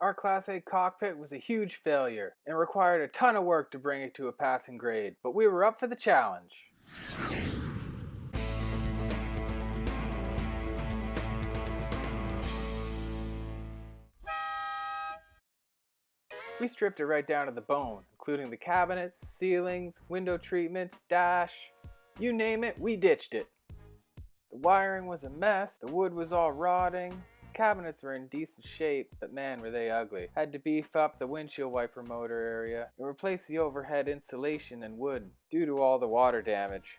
Our Class A cockpit was a huge failure and required a ton of work to bring it to a passing grade, but we were up for the challenge. We stripped it right down to the bone, including the cabinets, ceilings, window treatments, dash, you name it, we ditched it. The wiring was a mess, the wood was all rotting, the cabinets were in decent shape, but man were they ugly. Had to beef up the windshield wiper motor area and replace the overhead insulation and wood due to all the water damage.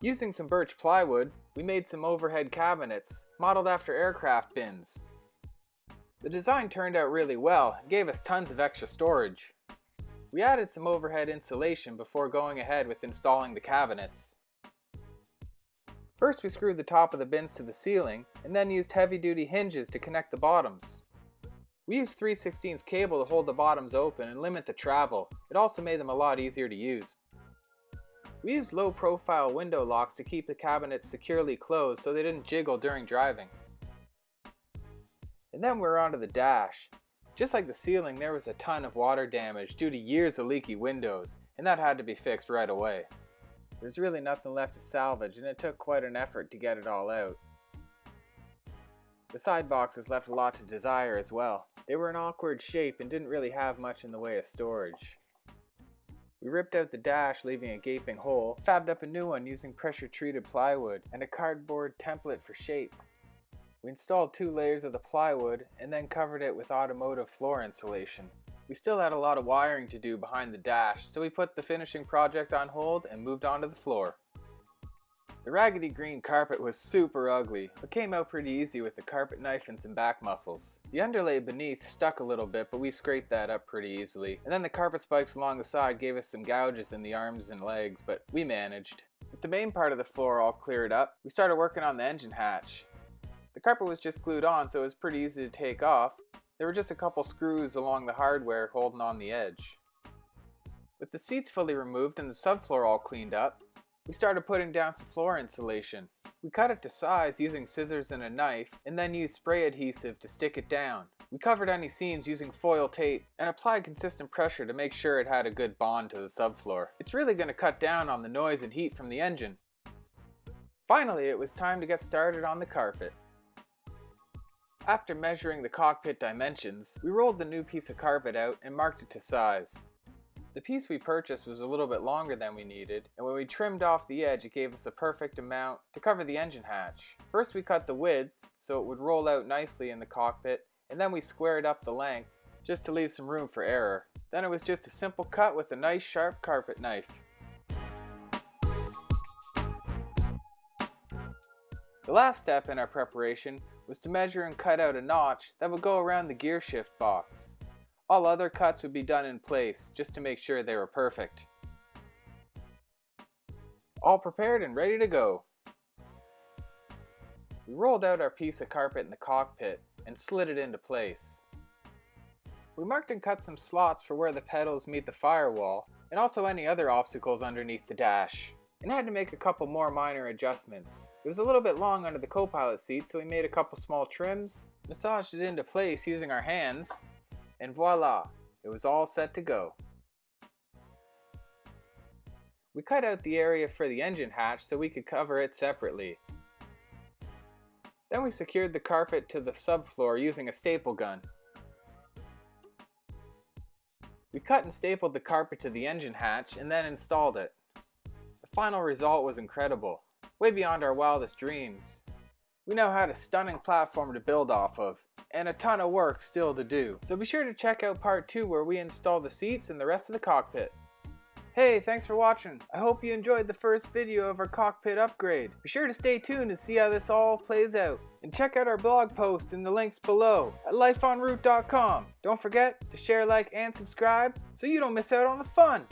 Using some birch plywood, we made some overhead cabinets, modeled after aircraft bins. The design turned out really well and gave us tons of extra storage. We added some overhead insulation before going ahead with installing the cabinets. First we screwed the top of the bins to the ceiling and then used heavy-duty hinges to connect the bottoms. We used 3/16 cable to hold the bottoms open and limit the travel. It also made them a lot easier to use. We used low-profile window locks to keep the cabinets securely closed so they didn't jiggle during driving. And then we're onto the dash. Just like the ceiling, there was a ton of water damage due to years of leaky windows, and that had to be fixed right away. There's really nothing left to salvage, and it took quite an effort to get it all out. The side boxes left a lot to desire as well. They were in awkward shape and didn't really have much in the way of storage. We ripped out the dash, leaving a gaping hole, fabbed up a new one using pressure-treated plywood and a cardboard template for shape. We installed 2 layers of the plywood and then covered it with automotive floor insulation. We still had a lot of wiring to do behind the dash, so we put the finishing project on hold and moved on to the floor. The raggedy green carpet was super ugly, but came out pretty easy with the carpet knife and some back muscles. The underlay beneath stuck a little bit, but we scraped that up pretty easily. And then the carpet spikes along the side gave us some gouges in the arms and legs, but we managed. With the main part of the floor all cleared up, we started working on the engine hatch. The carpet was just glued on, so it was pretty easy to take off. There were just a couple screws along the hardware holding on the edge. With the seats fully removed and the subfloor all cleaned up, we started putting down some floor insulation. We cut it to size using scissors and a knife, and then used spray adhesive to stick it down. We covered any seams using foil tape and applied consistent pressure to make sure it had a good bond to the subfloor. It's really going to cut down on the noise and heat from the engine. Finally, it was time to get started on the carpet. After measuring the cockpit dimensions, we rolled the new piece of carpet out and marked it to size. The piece we purchased was a little bit longer than we needed, and when we trimmed off the edge it gave us a perfect amount to cover the engine hatch. First we cut the width so it would roll out nicely in the cockpit, and then we squared up the length just to leave some room for error. Then it was just a simple cut with a nice sharp carpet knife. The last step in our preparation was to measure and cut out a notch that would go around the gear shift box. All other cuts would be done in place just to make sure they were perfect. All prepared and ready to go. We rolled out our piece of carpet in the cockpit and slid it into place. We marked and cut some slots for where the pedals meet the firewall and also any other obstacles underneath the dash, and had to make a couple more minor adjustments. It was a little bit long under the co-pilot seat, so we made a couple small trims, massaged it into place using our hands, and voila, it was all set to go. We cut out the area for the engine hatch so we could cover it separately. Then we secured the carpet to the subfloor using a staple gun. We cut and stapled the carpet to the engine hatch and then installed it. The final result was incredible, way beyond our wildest dreams. We now had a stunning platform to build off of, and a ton of work still to do. So be sure to check out part 2 where we install the seats and the rest of the cockpit. Hey, thanks for watching. I hope you enjoyed the first video of our cockpit upgrade. Be sure to stay tuned to see how this all plays out. And check out our blog post in the links below at lifeonroute.com. Don't forget to share, like, and subscribe so you don't miss out on the fun.